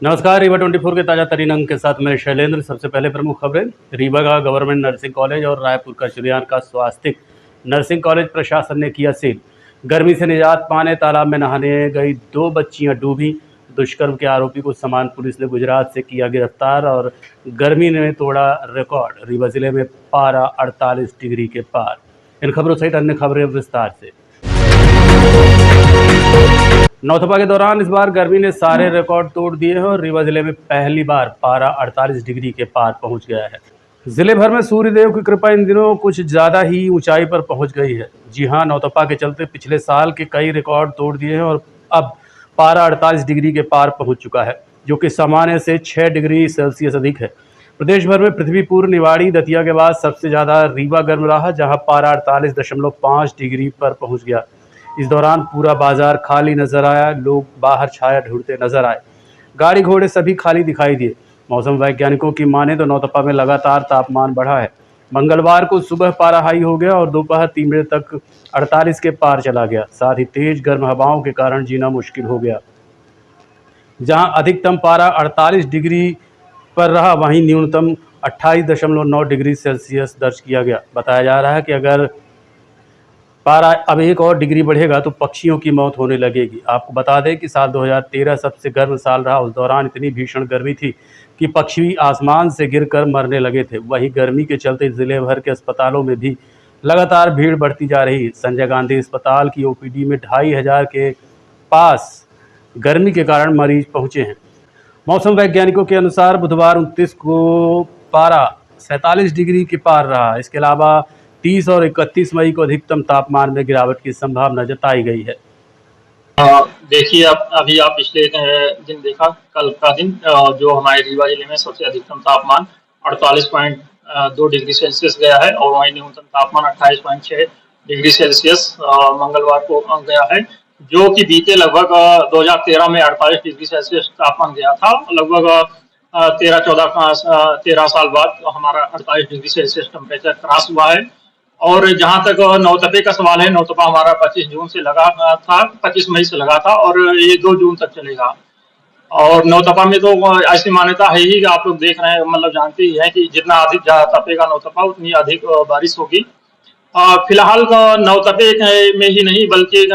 नमस्कार। रीवा 24 के ताज़ा तरीन अंक के साथ मैं शैलेंद्र। सबसे पहले प्रमुख खबरें। रीवा का गवर्नमेंट नर्सिंग कॉलेज और रायपुर का शुरियान का स्वास्तिक नर्सिंग कॉलेज प्रशासन ने किया सील। गर्मी से निजात पाने तालाब में नहाने गई 2 बच्चियां डूबी। दुष्कर्म के आरोपी को समान पुलिस ने गुजरात से किया गिरफ्तार। और गर्मी ने तोड़ा रिकॉर्ड, रीवा जिले में पारा 48 डिग्री के पार। इन खबरों सहित अन्य खबरें विस्तार से। नौतपा के दौरान इस बार गर्मी ने सारे रिकॉर्ड तोड़ दिए हैं और रीवा जिले में पहली बार पारा 48 डिग्री के पार पहुंच गया है। जिले भर में सूर्यदेव की कृपा इन दिनों कुछ ज़्यादा ही ऊंचाई पर पहुंच गई है। जी हां, नौतपा के चलते पिछले साल के कई रिकॉर्ड तोड़ दिए हैं और अब पारा 48 डिग्री के पार पहुँच चुका है, जो कि सामान्य से 6 डिग्री सेल्सियस अधिक है। प्रदेश भर में पृथ्वीपुर, निवाड़ी, दतिया के बाद सबसे ज़्यादा रीवा गर्म रहा, जहाँ पारा 48.5 डिग्री पर पहुँच गया। इस दौरान पूरा बाजार खाली नजर आया। लोग बाहर छाया ढूंढते नजर आए। गाड़ी घोड़े सभी खाली दिखाई दिए। मौसम वैज्ञानिकों की माने तो नौतपा में लगातार तापमान बढ़ा है। मंगलवार को सुबह पारा हाई हो गया और दोपहर 3 बजे तक 48 के पार चला गया। साथ ही तेज गर्म हवाओं के कारण जीना मुश्किल हो गया। जहां अधिकतम पारा 48 डिग्री पर रहा, वहीं न्यूनतम 28.9 डिग्री सेल्सियस दर्ज किया गया। बताया जा रहा है कि अगर पारा अब 1 और डिग्री बढ़ेगा तो पक्षियों की मौत होने लगेगी। आपको बता दें कि साल 2013 सबसे गर्म साल रहा। उस दौरान इतनी भीषण गर्मी थी कि पक्षी आसमान से गिरकर मरने लगे थे। वहीं गर्मी के चलते जिले भर के अस्पतालों में भी लगातार भीड़ बढ़ती जा रही है। संजय गांधी अस्पताल की ओपीडी में 2500 के पास गर्मी के कारण मरीज पहुंचे हैं। मौसम वैज्ञानिकों के अनुसार बुधवार 29 को पारा 47 डिग्री के पार रहा। इसके अलावा 30 और 31 मई को अधिकतम तापमान में गिरावट की संभावना जताई गई है। देखिए, अब अभी आप पिछले दिन देखा, कल का दिन जो हमारे रीवा जिले में सबसे अधिकतम तापमान 48.2 डिग्री सेल्सियस गया है और वहीं न्यूनतम तापमान 28.6 डिग्री सेल्सियस मंगलवार को गया है, जो कि बीते लगभग 2013 में 48 डिग्री सेल्सियस तापमान गया था। लगभग 13 साल बाद हमारा 48 डिग्री सेल्सियस टेम्परेचर क्रॉस हुआ है। और जहां तक नौतपे का सवाल है, नौतपा हमारा 25 जून से लगा था, 25 मई से लगा था और ये 2 जून तक चलेगा। और नौतपा में तो ऐसी मान्यता है ही कि आप लोग देख रहे हैं, मतलब जानते ही हैं कि जितना अधिक तपेगा नौतपा उतनी अधिक बारिश होगी। फिलहाल नौतपे में ही नहीं बल्कि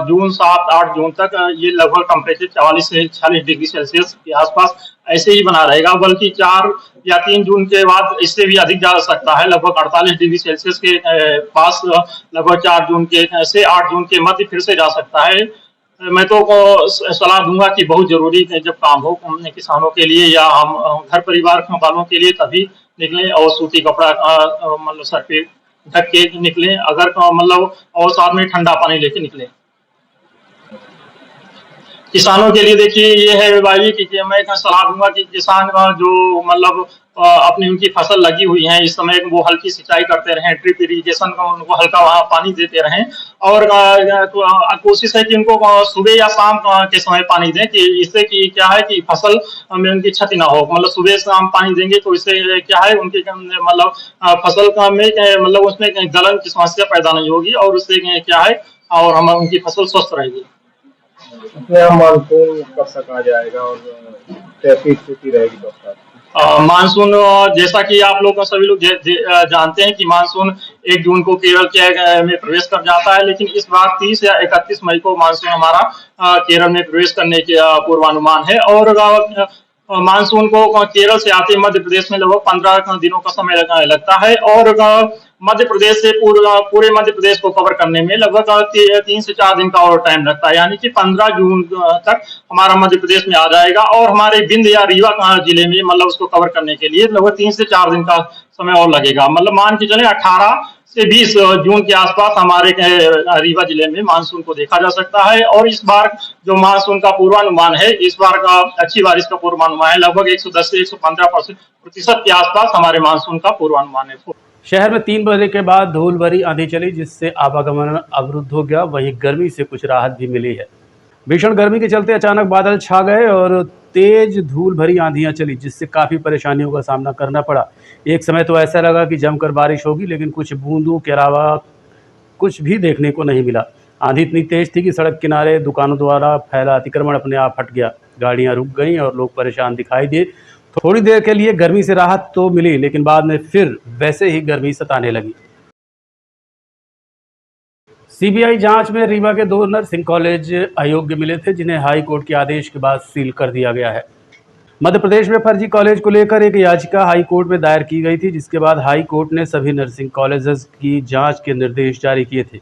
जून 7-8 जून तक ये लगभग टेम्परेचर 44 से 46 डिग्री सेल्सियस के आसपास ऐसे ही बना रहेगा, बल्कि 4 या 3 जून के बाद इससे भी अधिक जा सकता है, लगभग 48 डिग्री सेल्सियस के पास लगभग 4 जून के से 8 जून के मध्य फिर से जा सकता है। मैं तो सलाह दूंगा कि बहुत जरूरी जब काम हो किसानों के लिए या हम घर परिवार वालों के लिए तभी निकलें और सूती कपड़ा मतलब सर पे ढक के निकलें, अगर मतलब और साथ में ठंडा पानी लेके निकलें। किसानों के लिए देखिए ये है भाई कि मैं सलाह दूंगा कि किसान जो मतलब अपनी उनकी फसल लगी हुई है, इस समय वो हल्की सिंचाई करते रहें, ड्रिप इरिगेशन का उनको हल्का वहाँ पानी देते रहें। और कोशिश है कि उनको सुबह या शाम के समय पानी दें, कि इससे कि क्या है कि फसल में उनकी क्षति ना हो। मतलब सुबह शाम पानी देंगे तो इससे क्या है उनके मतलब फसल का में मतलब उसमें गलन की समस्या पैदा नहीं होगी और उससे क्या है और हम उनकी फसल स्वस्थ रहेगी। मानसून कब तक आ जाएगा और कैसी स्थिति रहेगी बरसात? मानसून जैसा कि आप लोग सभी लोग जानते हैं कि मानसून 1 जून को केरल के में प्रवेश कर जाता है, लेकिन इस बार 30 या 31 मई को मानसून हमारा केरल में प्रवेश करने के पूर्वानुमान है। और मानसून को केरल से आते मध्य प्रदेश में लगभग 15 दिनों का समय लगता है और मध्य प्रदेश से पूरे मध्य प्रदेश को कवर करने में लगभग 3 से 4 दिन का और टाइम लगता है, यानी कि 15 जून तक हमारा मध्य प्रदेश में आ जाएगा। और हमारे बिंद या रीवा जिले में मतलब उसको कवर करने के लिए लगभग 3 से 4 दिन का समय और लगेगा। मतलब मान के चले 18 से 20 जून के आसपास हमारे रीवा जिले में मानसून को देखा जा सकता है। और इस बार जो मानसून का पूर्वानुमान है, इस बार का अच्छी बारिश का पूर्वानुमान है, लगभग 110 से 115% के आसपास हमारे मानसून का पूर्वानुमान है। शहर में 3 बजे के बाद धूल भरी आंधी चली, जिससे आवागमन अवरुद्ध हो गया। वहीं गर्मी से कुछ राहत भी मिली है। भीषण गर्मी के चलते अचानक बादल छा गए और तेज धूल भरी आंधियां चली, जिससे काफ़ी परेशानियों का सामना करना पड़ा। एक समय तो ऐसा लगा कि जमकर बारिश होगी, लेकिन कुछ बूंदों के अलावा कुछ भी देखने को नहीं मिला। आंधी इतनी तेज थी कि सड़क किनारे दुकानों द्वारा फैला अतिक्रमण अपने आप हट गया। गाड़ियां रुक गईं और लोग परेशान दिखाई दिए। थोड़ी देर के लिए गर्मी से राहत तो मिली, लेकिन बाद में फिर वैसे ही गर्मी सताने लगी। सीबीआई जांच में रीवा के 2 नर्सिंग कॉलेज अयोग्य मिले थे, जिन्हें हाई कोर्ट के आदेश के बाद सील कर दिया गया है। मध्य प्रदेश में फर्जी कॉलेज को लेकर एक याचिका हाई कोर्ट में दायर की गई थी, जिसके बाद हाई कोर्ट ने सभी नर्सिंग कॉलेजेस की जांच के निर्देश जारी किए थे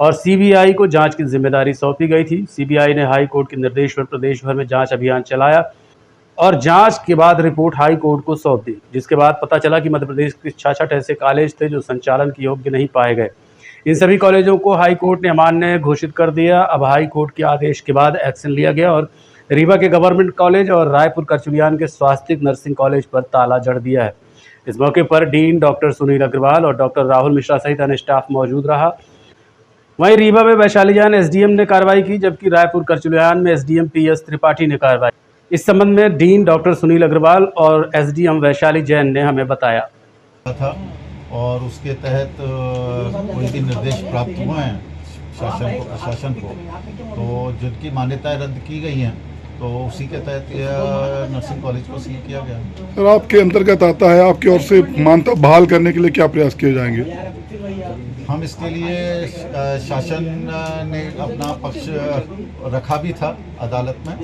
और सीबीआई को जांच की जिम्मेदारी सौंपी गई थी। सीबीआई ने हाई कोर्ट के निर्देश पर प्रदेश भर में जांच अभियान चलाया और जांच के बाद रिपोर्ट हाई कोर्ट को सौंप दी, जिसके बाद पता चला कि मध्य प्रदेश के 66 ऐसे कॉलेज थे जो संचालन के योग्य नहीं पाए गए। इन सभी कॉलेजों को हाई कोर्ट ने अमान्य घोषित कर दिया। अब हाई कोर्ट के आदेश के बाद एक्शन लिया गया और रीवा के गवर्नमेंट कॉलेज और रायपुर करचुलियान के स्वास्थ्य नर्सिंग कॉलेज पर ताला जड़ दिया है। इस मौके पर डीन डॉक्टर सुनील अग्रवाल और डॉक्टर राहुल मिश्रा सहित अन्य स्टाफ मौजूद रहा। वहीं रीवा में वैशालीजान एसडीएम ने कार्रवाई की, जबकि रायपुर करचुलियान में एसडीएम पीएस त्रिपाठी ने कार्रवाई। इस संबंध में डीन डॉक्टर सुनील अग्रवाल और एसडीएम वैशाली जैन ने हमें बताया था और उसके तहत कोई भी निर्देश प्राप्त हुए हैं प्रशासन को, तो जिनकी मान्यताएं रद्द की गई हैं, तो उसी के तहत यह नर्सिंग कॉलेज को सील किया गया। सर, आपके अंतर्गत आता है, आपकी ओर से मान्यता बहाल करने के लिए क्या प्रयास किए जाएंगे? हम इसके लिए शासन ने अपना पक्ष रखा भी था अदालत में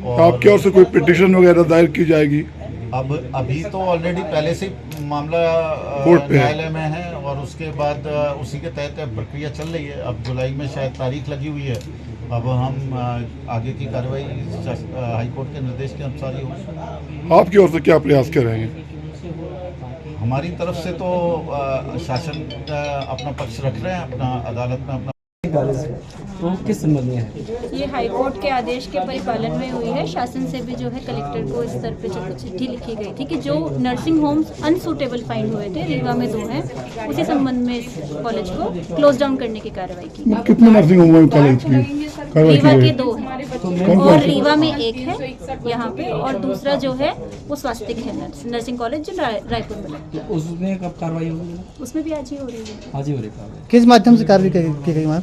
और आपकी ओर से कोई पिटीशन वगैरह दायर की जाएगी? अब अभी तो ऑलरेडी पहले से मामला कोर्ट पे न्यायालय में है और उसके बाद उसी के तहत प्रक्रिया चल रही है। अब जुलाई में शायद तारीख लगी हुई है। अब हम आगे की कार्रवाई हाई कोर्ट के निर्देश के अनुसार ही होगी। आपकी ओर से क्या प्रयास करेंगे? हमारी तरफ से तो शासन अपना पक्ष रख रहे हैं, अपना अदालत में अपना तो किस संबंध में है? ये हाई कोर्ट के आदेश के परिपालन में हुई है। शासन से भी जो है कलेक्टर को इस स्तर पे चिट्ठी लिखी गई थी कि जो नर्सिंग होम्स अनसूटेबल फाइंड हुए थे, रीवा में 2 हैं, उसी संबंध में इस कॉलेज को क्लोज डाउन करने की कार्रवाई की। कितने नर्सिंग होम कॉलेज की रीवा के 2 हैं और रीवा में 1 है यहाँ पे, और दूसरा जो है वो स्वास्थ्य है नर्सिंग कॉलेज जो रायपुर में है। उसमें कब कार्रवाई होगी? उसमें भी आज ही हो रही है। आज ही हो रही है। किस माध्यम से कार्रवाई की गई मैम?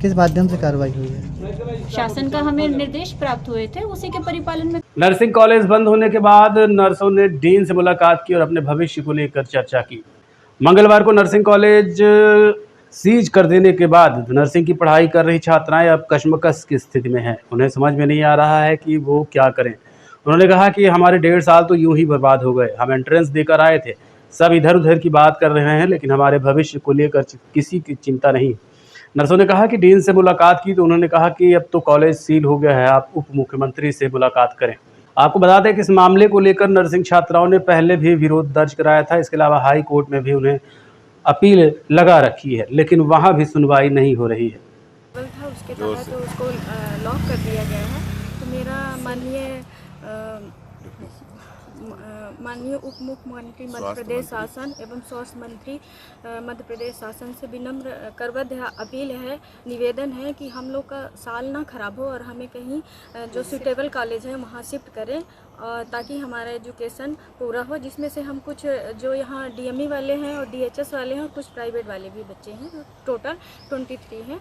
किस माध्यम से कार्रवाई हुई है? शासन का हमें निर्देश प्राप्त हुए थे, उसी के परिपालन में। नर्सिंग कॉलेज बंद होने के बाद नर्सों ने डीन से मुलाकात की और अपने भविष्य को लेकर चर्चा की। मंगलवार को नर्सिंग कॉलेज सीज कर देने के बाद नर्सिंग की पढ़ाई कर रही छात्राएं अब कशमकश की स्थिति में हैं। उन्हें समझ में नहीं आ रहा है कि वो क्या करें। उन्होंने कहा कि हमारे 1.5 साल तो यूं ही बर्बाद हो गए। हम एंट्रेंस देकर आए थे, सब इधर उधर की बात कर रहे हैं, लेकिन हमारे भविष्य को लेकर किसी की चिंता नहीं। नर्सों ने कहा कि डीन से मुलाकात की तो उन्होंने कहा कि अब तो कॉलेज सील हो गया है, आप उप मुख्यमंत्री से मुलाकात करें। आपको बता दें कि इस मामले को लेकर नर्सिंग छात्राओं ने पहले भी विरोध दर्ज कराया था। इसके अलावा हाई कोर्ट में भी उन्हें अपील लगा रखी है, लेकिन वहां भी सुनवाई नहीं हो रही है। था उसके तहत तो उसको लॉक कर दिया गया है। तो मेरा माननीय उप मुख्यमंत्री मध्य प्रदेश शासन एवं स्वास्थ्य मंत्री मध्य प्रदेश शासन से विनम्र करबद्ध अपील है, निवेदन है कि हम लोग का साल ना खराब हो और हमें कहीं जो सूटेबल कॉलेज है वहाँ शिफ्ट करें, ताकि हमारा एजुकेशन पूरा हो, जिसमें से हम कुछ जो यहाँ डीएमई वाले हैं और डीएचएस वाले हैं और कुछ प्राइवेट वाले भी बच्चे हैं, टोटल 23 हैं,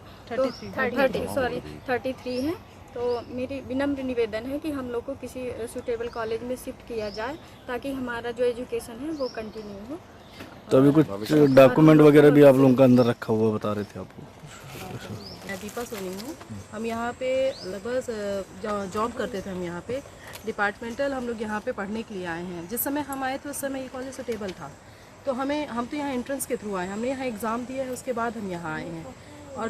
33 हैं। तो मेरी विनम्र निवेदन है कि हम लोग को किसी सूटेबल कॉलेज में शिफ्ट किया जाए, ताकि हमारा जो एजुकेशन है वो कंटिन्यू हो। तो अभी कुछ डॉक्यूमेंट वगैरह भी आप लोगों का अंदर रखा हुआ बता रहे थे आपको? मैं दीपा सोनी हूँ। हम यहाँ पे लगभग जॉब करते थे। हम यहाँ पे डिपार्टमेंटल हम लोग यहाँ पे पढ़ने के लिए आए हैं। जिस समय हम आए थे उस समय ये कॉलेज सूटेबल था, तो हम तो यहाँ एंट्रेंस के थ्रू आए, हमने यहाँ एग्ज़ाम दिया है, उसके बाद हम यहाँ आए हैं। और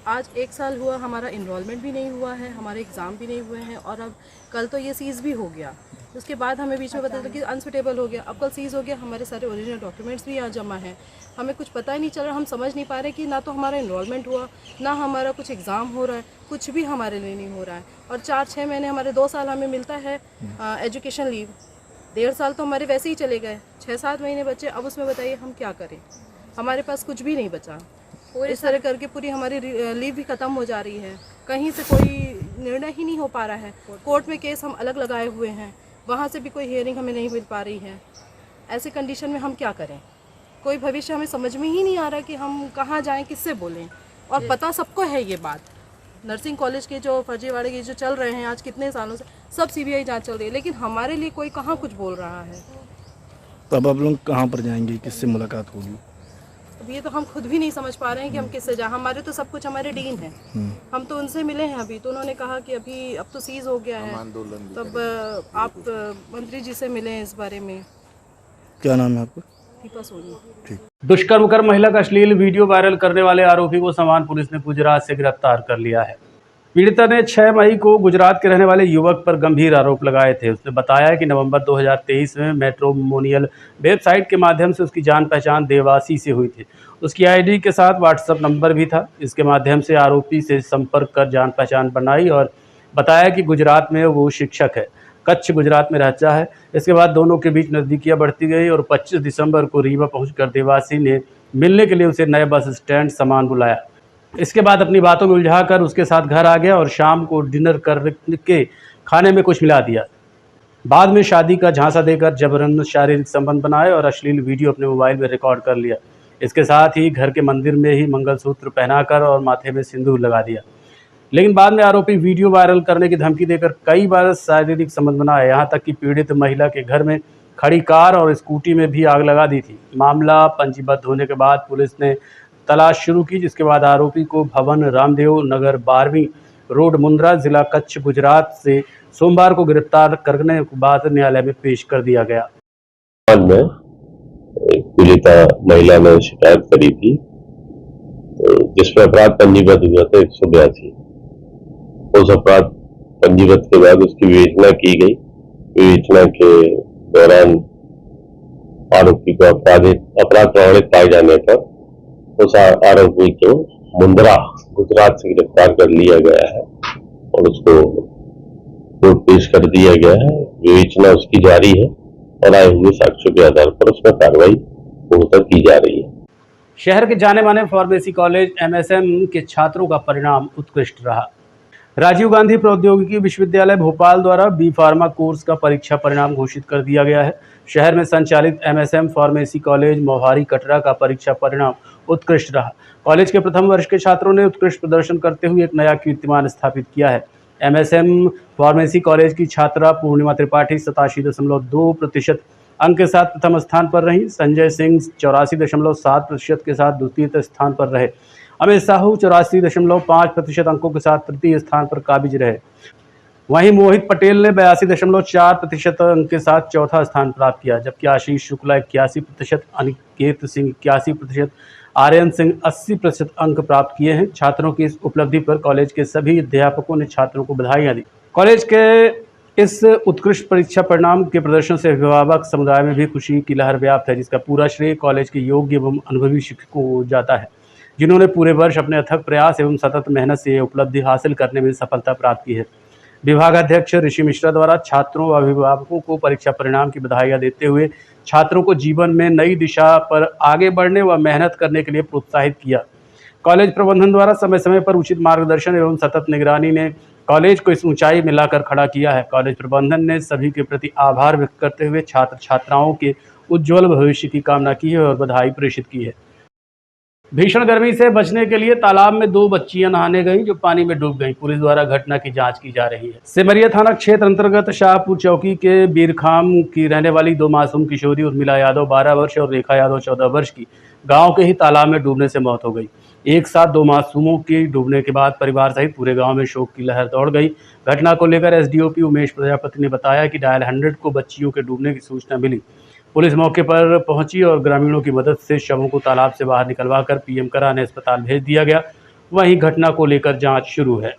आज 1 साल हुआ, हमारा इनरोलमेंट भी नहीं हुआ है, हमारे एग्ज़ाम भी नहीं हुए हैं, और अब कल तो ये सीज़ भी हो गया। उसके बाद हमें बीच में पता चला कि अनसूटेबल हो गया, अब कल सीज़ हो गया। हमारे सारे ओरिजिनल डॉक्यूमेंट्स भी यहाँ जमा हैं, हमें कुछ पता ही नहीं चल रहा। हम समझ नहीं पा रहे कि ना तो हमारा इनरोलमेंट हुआ, ना हमारा कुछ एग्ज़ाम हो रहा है, कुछ भी हमारे लिए नहीं हो रहा है। और 4-6 महीने हमारे 2 साल हमें मिलता है एजुकेशन लीव, 1.5 साल तो हमारे वैसे ही चले गए, 6-7 महीने बचे। अब उसमें बताइए हम क्या करें, हमारे पास कुछ भी नहीं बचा। इस तरह करके पूरी हमारी लीव भी ख़त्म हो जा रही है, कहीं से कोई निर्णय ही नहीं हो पा रहा है। कोर्ट में केस हम अलग लगाए हुए हैं, वहाँ से भी कोई हियरिंग हमें नहीं मिल पा रही है। ऐसे कंडीशन में हम क्या करें, कोई भविष्य हमें समझ में ही नहीं आ रहा कि हम कहाँ जाएं, किससे बोलें। और पता सबको है ये बात, नर्सिंग कॉलेज के जो फर्जीवाड़े के जो चल रहे हैं आज कितने सालों से, सब सीबीआई जांच चल रही है, लेकिन हमारे लिए कोई कहाँ कुछ बोल रहा है। तो अब आप लोग कहाँ पर जाएंगे, किससे मुलाकात होगी? अब ये तो हम खुद भी नहीं समझ पा रहे हैं कि हम किससे जाएं। हमारे तो सब कुछ हमारे डीन है, हम तो उनसे मिले हैं अभी, तो उन्होंने कहा कि अभी अब तो सीज हो गया है, तब आप मंत्री जी से मिलें इस बारे में। क्या नाम है आपका? दीपा सोनी। ठीक। दुष्कर्म कर महिला का अश्लील वीडियो वायरल करने वाले आरोपी को समान पुलिस ने गुजरात से गिरफ्तार कर लिया है। पीड़िता ने 6 मई को गुजरात के रहने वाले युवक पर गंभीर आरोप लगाए थे। उसने बताया कि नवंबर 2023 में मैट्रिमोनियल वेबसाइट के माध्यम से उसकी जान पहचान देवासी से हुई थी। उसकी आईडी के साथ व्हाट्सएप नंबर भी था। इसके माध्यम से आरोपी से संपर्क कर जान पहचान बनाई और बताया कि गुजरात में वो शिक्षक है, कच्छ गुजरात में रहता है। इसके बाद दोनों के बीच नज़दीकियाँ बढ़ती गई और 25 दिसंबर को रीवा पहुंचकर देवासी ने मिलने के लिए उसे नए बस स्टैंड सामान बुलाया। इसके बाद अपनी बातों में उलझाकर उसके साथ घर आ गया और शाम को डिनर करके खाने में कुछ मिला दिया। बाद में शादी का झांसा देकर जबरन शारीरिक संबंध बनाए और अश्लील वीडियो अपने मोबाइल में रिकॉर्ड कर लिया। इसके साथ ही घर के मंदिर में ही मंगलसूत्र पहनाकर और माथे में सिंदूर लगा दिया। लेकिन बाद में आरोपी वीडियो वायरल करने की धमकी देकर कई बार शारीरिक संबंध बनाए, यहाँ तक कि पीड़ित महिला के घर में खड़ी कार और स्कूटी में भी आग लगा दी थी। मामला पंजीबद्ध होने के बाद पुलिस ने तलाश शुरू की, जिसके बाद आरोपी को भवन रामदेव नगर 12वीं रोड मुंद्रा जिला कच्छ गुजरात से सोमवार को गिरफ्तार करने के बाद न्यायालय में पेश कर दिया गया। पीड़िता महिला ने शिकायत करी थी जिसमें अपराध पंजीबद्ध हुआ था 182। उस अपराध पंजीबद्ध के बाद उसकी विवेचना की गई। विवेचना के दौरान आरोपी को अपराध प्रमाणित पाए जाने पर उस आरोपी को मुंद्रा गुजरात से गिरफ्तार कर लिया गया है और उसको कोर्ट पेश कर दिया गया है। विवेचना उसकी जारी है और आए हुए साक्ष्यों के आधार पर उस पर कार्रवाई पूर्णतः की जा रही है। शहर के जाने माने फार्मेसी कॉलेज MSM के छात्रों का परिणाम उत्कृष्ट रहा। राजीव गांधी प्रौद्योगिकी विश्वविद्यालय भोपाल द्वारा बी फार्मा कोर्स का परीक्षा परिणाम घोषित कर दिया गया है। शहर में संचालित MSM pharmacy college Mohari Katra का परीक्षा परिणाम उत्कृष्ट रहा। कॉलेज के प्रथम वर्ष के छात्रों ने उत्कृष्ट प्रदर्शन करते हुए एक नया कीर्तिमान स्थापित किया है। MSM फार्मेसी कॉलेज की छात्रा पूर्णिमा त्रिपाठी 87.2% अंक के साथ प्रथम स्थान पर रहीं। संजय सिंह 84.7% के साथ द्वितीय स्थान पर रहे। अमित साहू 84.5% अंकों के साथ तृतीय स्थान पर काबिज रहे। वहीं मोहित पटेल ने 82.4% अंक के साथ चौथा स्थान प्राप्त किया, जबकि आशीष शुक्ला 81%, अनिकेत सिंह 81%, आर्यन सिंह 80% अंक प्राप्त किए हैं। छात्रों की इस उपलब्धि पर कॉलेज के सभी अध्यापकों ने छात्रों को बधाइयां दी। कॉलेज के इस उत्कृष्ट परीक्षा परिणाम के प्रदर्शन से अभिभावक समुदाय में भी खुशी की लहर व्याप्त है, जिसका पूरा श्रेय कॉलेज के योग्य एवं अनुभवी शिक्षकों को जाता है, जिन्होंने पूरे वर्ष अपने अथक प्रयास एवं सतत मेहनत से उपलब्धि हासिल करने में सफलता प्राप्त की है। विभागाध्यक्ष ऋषि मिश्रा द्वारा छात्रों व अभिभावकों को परीक्षा परिणाम की बधाइयां देते हुए छात्रों को जीवन में नई दिशा पर आगे बढ़ने व मेहनत करने के लिए प्रोत्साहित किया। कॉलेज प्रबंधन द्वारा समय समय पर उचित मार्गदर्शन एवं सतत निगरानी ने कॉलेज को इस ऊंचाई में लाकर खड़ा किया है। कॉलेज प्रबंधन ने सभी के प्रति आभार व्यक्त करते हुए छात्र छात्राओं के उज्ज्वल भविष्य की कामना की है और बधाई प्रेषित की है। भीषण गर्मी से बचने के लिए तालाब में 2 बच्चियां नहाने गईं जो पानी में डूब गईं। पुलिस द्वारा घटना की जांच की जा रही है। सिमरिया थाना क्षेत्र अंतर्गत शाहपुर चौकी के बीरखाम की रहने वाली 2 मासूम किशोरी उर्मिला यादव 12 वर्ष और रेखा यादव 14 वर्ष की गांव के ही तालाब में डूबने से मौत हो गई। एक साथ 2 मासूमों की डूबने के बाद परिवार सहित पूरे गांव में शोक की लहर दौड़ गई। घटना को लेकर SDOP उमेश प्रजापति ने बताया कि डायल 100 को बच्चियों के डूबने की सूचना मिली। पुलिस मौके पर पहुंची और ग्रामीणों की मदद से शवों को तालाब से बाहर निकलवाकर PM कराने अस्पताल भेज दिया गया। वहीं घटना को लेकर जांच शुरू है।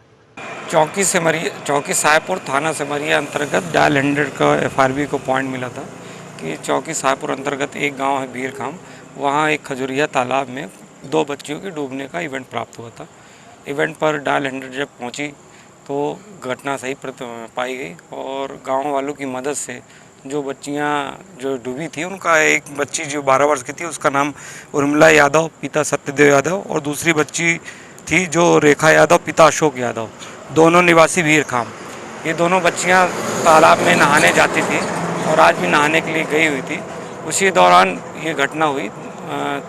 चौकी साहेबपुर थाना सिमरिया अंतर्गत डायल 100 का FRB को पॉइंट मिला था कि चौकी साहेबपुर अंतर्गत एक गांव है बीरखाम, वहां एक खजुरिया तालाब में 2 बच्चियों के डूबने का इवेंट प्राप्त हुआ था। इवेंट पर डायल 100 जब पहुंची तो घटना सही पाई गई और गाँव वालों की मदद से जो बच्चियां जो डूबी थी उनका एक बच्ची जो 12 वर्ष की थी उसका नाम उर्मिला यादव पिता सत्यदेव यादव और दूसरी बच्ची थी जो रेखा यादव पिता अशोक यादव, दोनों निवासी भीरखाम। ये दोनों बच्चियां तालाब में नहाने जाती थी और आज भी नहाने के लिए गई हुई थी। उसी दौरान ये घटना हुई,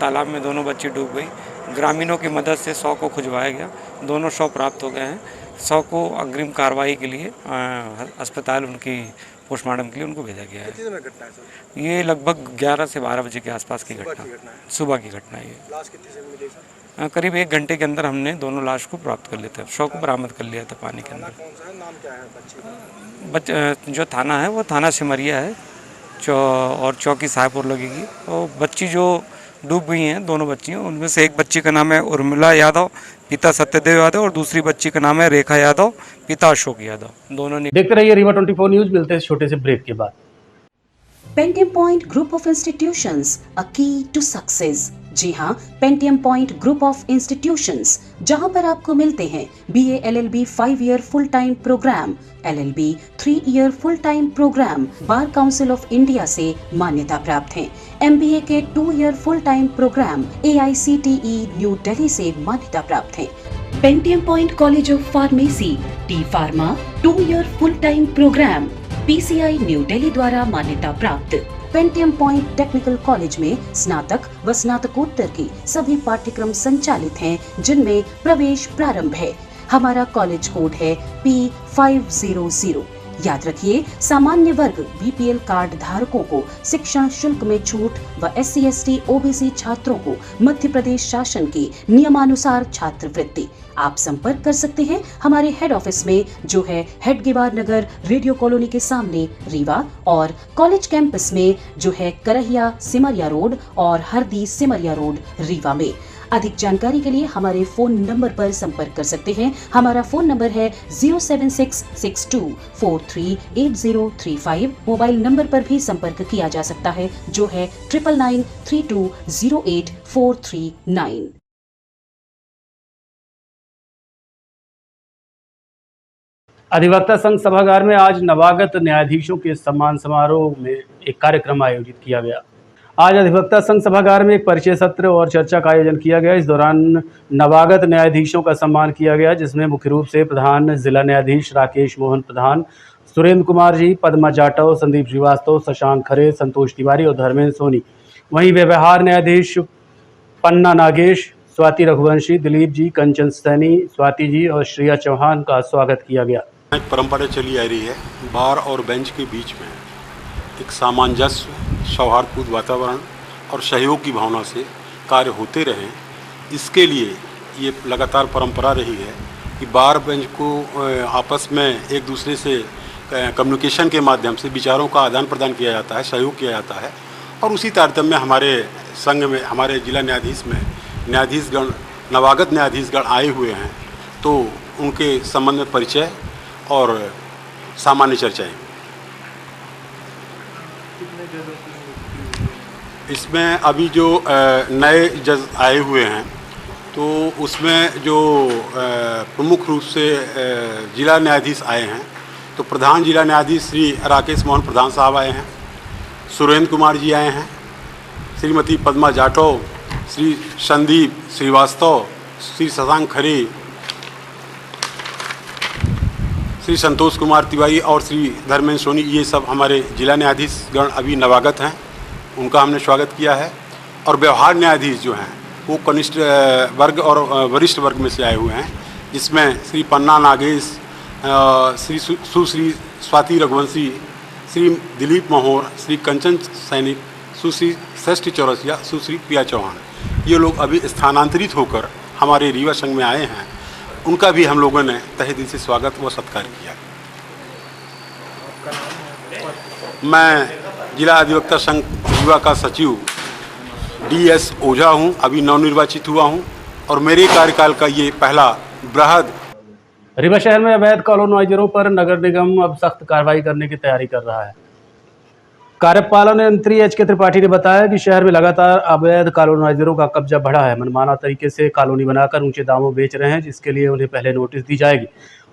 तालाब में दोनों बच्ची डूब गई। ग्रामीणों की मदद से शव को खुजवाया गया। दोनों शव प्राप्त हो गए हैं। शव को अग्रिम कार्रवाई के लिए अस्पताल उनकी पोस्टमार्टम के लिए उनको भेजा गया है। कितने समय घटना है सर? ये लगभग 11 से 12 बजे के आसपास की घटना, सुबह की घटना है। लाश कितने समय मिली सर? करीब 1 घंटे के अंदर हमने दोनों लाश को प्राप्त कर लेते हैं, शव को बरामद कर लिया था पानी के अंदर। कौन सा है? नाम क्या है बच्चे का? जो थाना है वो थाना सिमरिया है, और चौकी साहेबपुर लगेगी। और बच्ची जो डूब गई हैं, दोनों बच्ची हैं, उनमें से एक बच्ची का नाम है उर्मिला यादव, पिता सत्यदेव यादव, और दूसरी बच्ची का नाम है रेखा यादव, पिता अशोक यादव। दोनों ने। देखते रहिए रीवा 24 न्यूज। मिलते हैं छोटे से ब्रेक के बाद। Pentium point group of institutions, a key to success. जी हाँ, Pentium point group of institutions, जहाँ पर आपको मिलते हैं BA LLB 5 year full time program, LLB 3 year full time program bar council of India से मान्यता प्राप्त हैं। MBA के 2 year full time program AICTE new Delhi से मान्यता प्राप्त हैं। Pentium point college of pharmacy, T pharma 2 year full time program PCI New Delhi द्वारा मान्यता प्राप्त। पेंटियम पॉइंट टेक्निकल कॉलेज में स्नातक व स्नातकोत्तर की सभी पाठ्यक्रम संचालित हैं, जिनमें प्रवेश प्रारंभ है। हमारा कॉलेज कोड है P500। याद रखिए, सामान्य वर्ग BPL कार्ड धारकों को शिक्षा शुल्क में छूट व SC ST OBC छात्रों को मध्य प्रदेश शासन की नियमानुसार छात्रवृत्ति। आप संपर्क कर सकते हैं हमारे हेड ऑफिस में, जो है हेडगेवार नगर, रेडियो कॉलोनी के सामने, रीवा, और कॉलेज कैंपस में, जो है करहिया सिमरिया रोड और हरदी सिमरिया रोड, रीवा में। अधिक जानकारी के लिए हमारे फोन नंबर पर संपर्क कर सकते हैं। हमारा फोन नंबर है 07662438035। मोबाइल नंबर पर भी संपर्क किया जा सकता है, जो है 9992084439। अधिवक्ता संघ सभागार में आज नवागत न्यायाधीशों के सम्मान समारोह में एक कार्यक्रम आयोजित किया गया। आज अधिवक्ता संघ सभागार में एक परिचय सत्र और चर्चा का आयोजन किया गया। इस दौरान नवागत न्यायाधीशों का सम्मान किया गया, जिसमें मुख्य रूप से प्रधान जिला न्यायाधीश राकेश मोहन प्रधान, सुरेंद्र कुमार जी, पद्मा जाटव, संदीप श्रीवास्तव, शशांक खरे, संतोष तिवारी और धर्मेंद्र सोनी। वहीं व्यवहार न्यायाधीश पन्ना नागेश, स्वाति रघुवंशी, दिलीप जी, कंचन सैनी, स्वाति जी और श्रेया चौहान का स्वागत किया गया। एक परंपरा चली आ रही है, बार और बेंच के बीच में एक सामंजस्य, सौहार्दपूर्ण वातावरण और सहयोग की भावना से कार्य होते रहें, इसके लिए ये लगातार परंपरा रही है कि बार बेंच को आपस में एक दूसरे से कम्युनिकेशन के माध्यम से विचारों का आदान प्रदान किया जाता है, सहयोग किया जाता है। और उसी तारतम्य में हमारे संघ में, हमारे जिला न्यायाधीश में न्यायाधीशगण, नवागत न्यायाधीशगण आए हुए हैं, तो उनके संबंध में परिचय और सामान्य चर्चाएं। इसमें अभी जो नए जज आए हुए हैं, तो उसमें जो प्रमुख रूप से जिला न्यायाधीश आए हैं, तो प्रधान जिला न्यायाधीश श्री राकेश मोहन प्रधान साहब आए हैं, सुरेंद्र कुमार जी आए हैं, श्रीमती पद्मा जाटव, श्री संदीप श्रीवास्तव, श्री शशांक खरे, श्री संतोष कुमार तिवारी और श्री धर्मेंद्र सोनी, ये सब हमारे जिला न्यायाधीशगण अभी नवागत हैं, उनका हमने स्वागत किया है। और व्यवहार न्यायाधीश जो हैं वो कनिष्ठ वर्ग और वरिष्ठ वर्ग में से आए हुए हैं, जिसमें श्री पन्ना नागेश, श्री सुश्री स्वाति रघुवंशी, श्री दिलीप महोर, श्री कंचन सैनिक, सुश्री षष्ठी चौरसिया, सुश्री प्रिया चौहान, ये लोग अभी स्थानांतरित होकर हमारे रीवा संघ में आए हैं। उनका भी हम लोगों ने तहे दिल से स्वागत व सत्कार किया। मैं जिला अधिवक्ता संघ रीवा का सचिव DS ओझा हूं, अभी नवनिर्वाचित हुआ हूं, और मेरे कार्यकाल का ये पहला बृहद। रीवा शहर में अवैध कॉलोनाइजरों पर नगर निगम अब सख्त कार्रवाई करने की तैयारी कर रहा है। कार्यपालन मंत्री HK त्रिपाठी ने बताया कि शहर में लगातार अवैध कॉलोनाइजरों का कब्जा बढ़ा है। मनमाना तरीके से कॉलोनी बनाकर ऊंचे दामों बेच रहे हैं, जिसके लिए उन्हें पहले नोटिस दी जाएगी।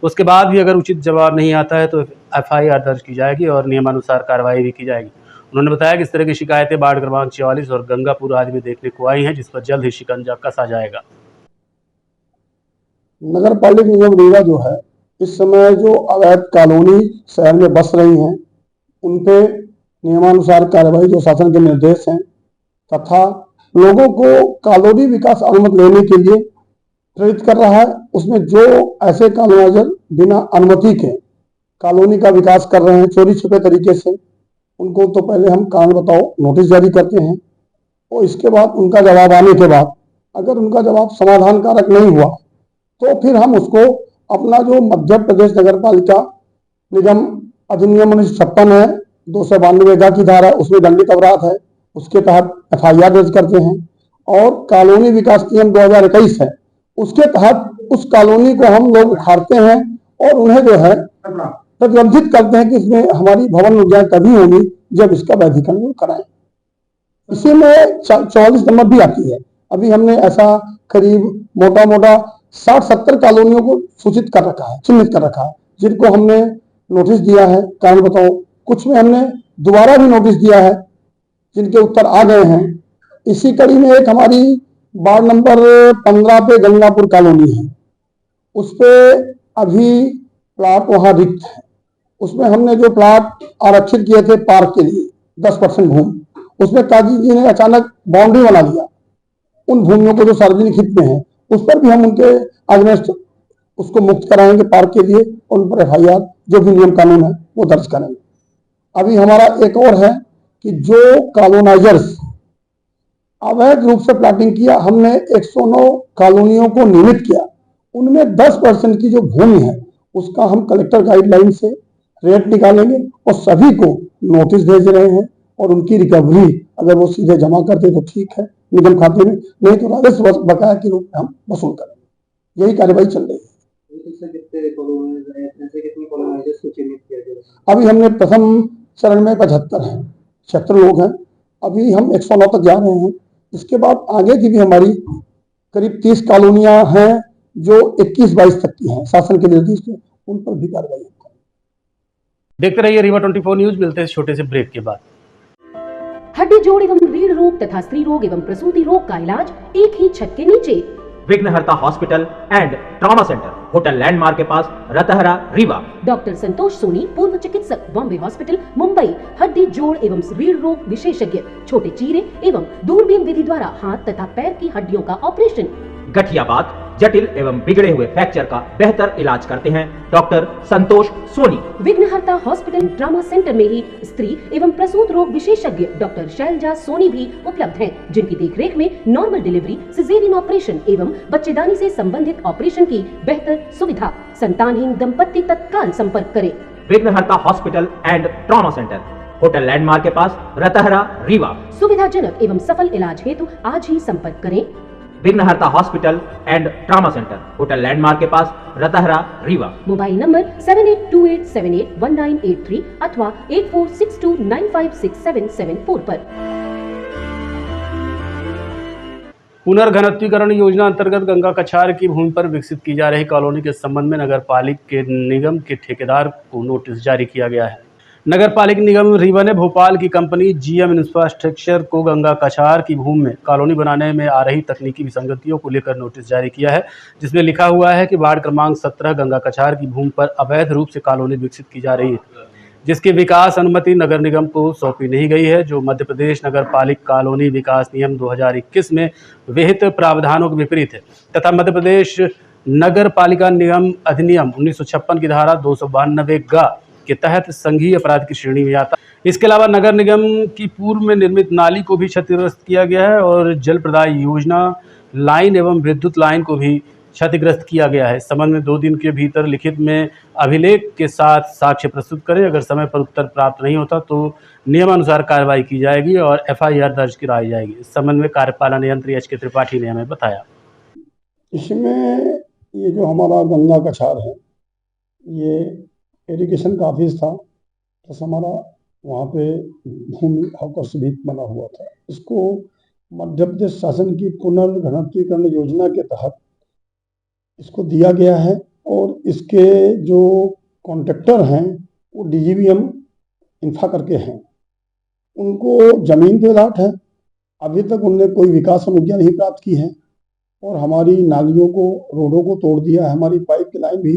उसके बाद भी अगर उचित जवाब नहीं आता है तो FIR दर्ज की जाएगी और नियमानुसार कार्रवाई भी की जाएगी। उन्होंने बताया कि इस तरह की शिकायतें वार्ड क्रमांक 44 और गंगापुर आदि में देखने को आई हैं, जिस पर जल्द ही शिकंजा कसा जाएगा। नगर पालिका निगम रीवा जो है, इस समय जो अवैध कॉलोनी शहर में बस रही हैं, उन पे नियमानुसार कार्रवाई जो शासन के निर्देश हैं, तथा लोगों को कॉलोनी विकास अनुमति लेने के लिए प्रेरित कर रहा है। उसमें जो ऐसे कॉलोनाइजर बिना अनुमति के कॉलोनी का विकास कर रहे हैं चोरी छिपे तरीके से, उनको तो पहले हम कारण बताओ नोटिस जारी करते हैं और इसके बाद उनका जवाब आने के बाद अगर उनका जवाब समाधान कारक नहीं हुआ तो फिर हम उसको अपना जो मध्य प्रदेश नगर पालिका निगम अधिनियम 1956 है, 292 की धारा उसमें दंडित अपराध है, उसके तहत FIR दर्ज करते हैं। और कॉलोनी विकास नियम 2021 है, उसके तहत उस कॉलोनी को हम लोग उखाड़ते हैं और उन्हें जो है प्रतिबंधित करते हैं कि इसमें हमारी भवन ऊर्जाएं तभी होंगी जब इसका वैधीकरण कराएं। इसी में 44 नंबर भी आती है। अभी हमने ऐसा करीब मोटा मोटा 60-70 कॉलोनियों को सूचित कर रखा है, चिन्हित कर रखा है, जिनको हमने नोटिस दिया है कारण बताओ। कुछ में हमने दोबारा भी नोटिस दिया है जिनके उत्तर आ गए हैं। इसी कड़ी में एक हमारी वार्ड नंबर 15 पे गंगापुर कॉलोनी है, उस पे अभी प्लाट वहां रिक्त है। उसमें हमने जो प्लाट आरक्षित किए थे पार्क के लिए 10% भूमि, उसमें काजी जी ने अचानक बाउंड्री बना दिया। उन भूमियों को जो सार्वजनिक हित में है उस पर भी हम उनके अगेंस्ट उसको मुक्त कराएंगे पार्क के लिए और उन पर FIR जो भी नियम कानून है वो दर्ज करेंगे। अभी हमारा एक और है कि जो कॉलोनाइजर्स अवैध रूप से प्लाटिंग किया, हमने 109 कॉलोनियों को नियमित किया, उनमें 10% की जो भूमि है उसका हम कलेक्टर गाइडलाइन से रेट निकालेंगे और सभी को नोटिस भेज रहे हैं और उनकी रिकवरी अगर वो सीधे जमा करते तो ठीक है निगम खाते में, नहीं तो राजस्व बकाया के रूप में हम वसूल करेंगे। यही कार्रवाई चल रही है। अभी हमने प्रथम चरण में 76 लोग हैं, अभी हम 109 तक जा रहे हैं। इसके बाद आगे की भी हमारी करीब 30 कॉलोनियां हैं जो 21-22 तक की हैं शासन के निर्देश पे, उन पर भी कार्रवाई। देखते रहिए रीवा 24 न्यूज। मिलते हैं छोटे से ब्रेक के बाद। हड्डी जोड़ एवं रीढ़ रोग तथा स्त्री रोग एवं प्रसूति रोग का इलाज एक ही छत के नीचे। विघ्नहर्ता hospital and trauma centre, hotel landmark के पास, रतहरा, रीवा। डॉक्टर संतोष सोनी, पूर्व चिकित्सक, बॉम्बे हॉस्पिटल, मुंबई। हड्डी जोड़ एवं रीढ़ रोग विशेषज्ञ, छोटे चीरे एवं दूरबीन विधि द्वारा हाथ तथा पैर की हड्डियों का ऑपरेशन। गठियाबात, जटिल एवं बिगड़े हुए फ्रैक्चर का बेहतर इलाज करते हैं डॉक्टर संतोष सोनी। विघ्नहर्ता हॉस्पिटल ट्रॉमा सेंटर में ही स्त्री एवं प्रसूत रोग विशेषज्ञ डॉक्टर शैलजा सोनी भी उपलब्ध हैं, जिनकी देखरेख में नॉर्मल डिलीवरी, सिजेरियन ऑपरेशन एवं बच्चेदानी से संबंधित ऑपरेशन की बेहतर सुविधा। संतानहीन दंपत्ति तत्काल संपर्क करें। विघ्नहर्ता hospital and trauma centre, hotel landmark के पास, रतहरा, रीवा। सुविधाजनक एवं सफल इलाज हेतु आज ही संपर्क करें। विघ्नहर्ता hospital and trauma centre, hotel landmark के पास, रतहरा, रीवा। मोबाइल नंबर 7828781983 अथवा 8462956774 पर। पुनर्घनत्वीकरण योजना अंतर्गत गंगा कछार की भूमि पर विकसित की जा रही कॉलोनी के संबंध में नगर पालिक के निगम के ठेकेदार को नोटिस जारी किया गया है। नगर पालिक निगम रीवा ने भोपाल की कंपनी GM इंफ्रास्ट्रक्चर को गंगा कछार की भूमि में कॉलोनी बनाने में आ रही तकनीकी विसंगतियों को लेकर नोटिस जारी किया है, जिसमें लिखा हुआ है कि वार्ड क्रमांक 17 गंगा कछार की भूमि पर अवैध रूप से कॉलोनी विकसित की जा रही है, जिसकी विकास अनुमति नगर निगम को सौंपी नहीं गई है, जो मध्य प्रदेश नगर पालिक कॉलोनी विकास नियम 2021 में विहित प्रावधानों के विपरीत है तथा मध्य प्रदेश नगर पालिका निगम अधिनियम 1956 की धारा 292 के तहत संघीय अपराध की श्रेणी में आता है। इसके अलावा नगर निगम की पूर्व में निर्मित नाली को भी क्षतिग्रस्त किया गया है और जल प्रदाय योजना लाइन एवं विद्युत लाइन को भी क्षतिग्रस्त किया गया है। इस संबंध में 2 दिन के भीतर लिखित में अभिलेख के साथ साक्ष्य प्रस्तुत करें। अगर समय पर उत्तर प्राप्त नहीं होता तो नियमानुसार कार्रवाई की जाएगी और FIR दर्ज कराई जाएगी। इस संबंध में कार्यपालन यंत्री HK त्रिपाठी ने हमें बताया। इसमें ये जो हमारा गंगा कछार है, ये इरिगेशन का ऑफिस था, तो हमारा वहाँ पे भूमि अवकाश भी बना हुआ था। इसको मध्य प्रदेश शासन की पुनर्घनत्वीकरण योजना के तहत इसको दिया गया है और इसके जो कॉन्ट्रैक्टर हैं वो DGBM इंफा करके हैं। उनको जमीन पे लाट है, अभी तक उनने कोई विकास अनुज्ञा नहीं प्राप्त की है और हमारी नालियों को, रोडों को तोड़ दिया है, हमारी पाइप की लाइन भी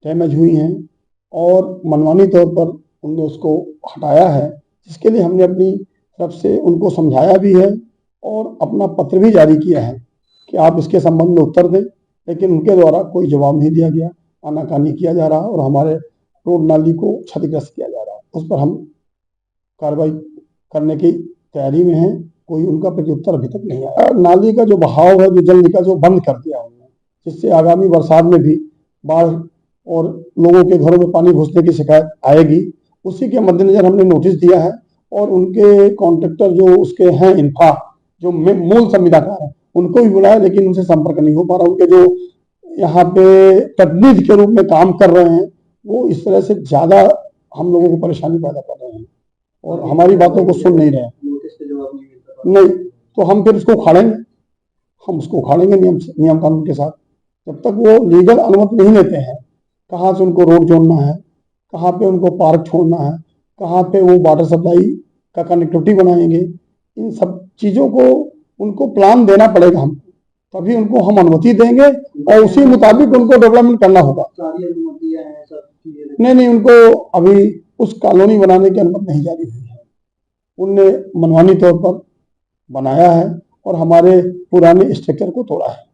डैमेज हुई हैं और मनमानी तौर पर उनने उसको हटाया है, जिसके लिए हमने अपनी तरफ से उनको समझाया भी है और अपना पत्र भी जारी किया है कि आप इसके संबंध में उत्तर दें, लेकिन उनके द्वारा कोई जवाब नहीं दिया गया। आनाकानी किया जा रहा है और हमारे रोड नाली को क्षतिग्रस्त किया जा रहा है। उस पर हम कार्रवाई करने की तैयारी में हैं। कोई उनका प्रत्युत्तर अभी तक नहीं आया। नाली का जो बहाव है, जो जल निकास जो बंद कर दिया उन्होंने, जिससे आगामी बरसात में भी बाढ़ और लोगों के घरों में पानी घुसने की शिकायत आएगी। उसी के मद्देनजर हमने नोटिस दिया है और उनके कॉन्ट्रैक्टर जो उसके हैं इन्फा, जो मूल संविदाकार है, उनको भी बुलाया, लेकिन उनसे संपर्क नहीं हो पा रहा। उनके जो यहाँ पे प्रतिनिधि के रूप में काम कर रहे हैं, वो इस तरह से ज्यादा हम लोगों को परेशानी पैदा कर रहे हैं और हमारी बातों को सुन नहीं रहे हैं। नहीं तो हम फिर उसको उखाड़ेंगे, हम उसको उखाड़ेंगे नियम कानून के साथ। जब तक वो लीगल अनुमति नहीं लेते हैं, कहाँ से उनको रोड जोड़ना है, कहाँ पे उनको पार्क छोड़ना है, कहाँ पे वो वाटर सप्लाई का कनेक्टिविटी बनाएंगे, इन सब चीजों को उनको प्लान देना पड़ेगा हमको, तभी उनको हम अनुमति देंगे और उसी मुताबिक उनको डेवलपमेंट करना होगा। नहीं, उनको अभी उस कॉलोनी बनाने की अनुमति नहीं जारी हुई है। उनने मनमानी तौर पर बनाया है और हमारे पुराने स्ट्रक्चर को तोड़ा है।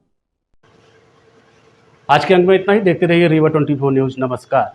आज के अंक में इतना ही। देखते रहिए रीवा 24 न्यूज। नमस्कार।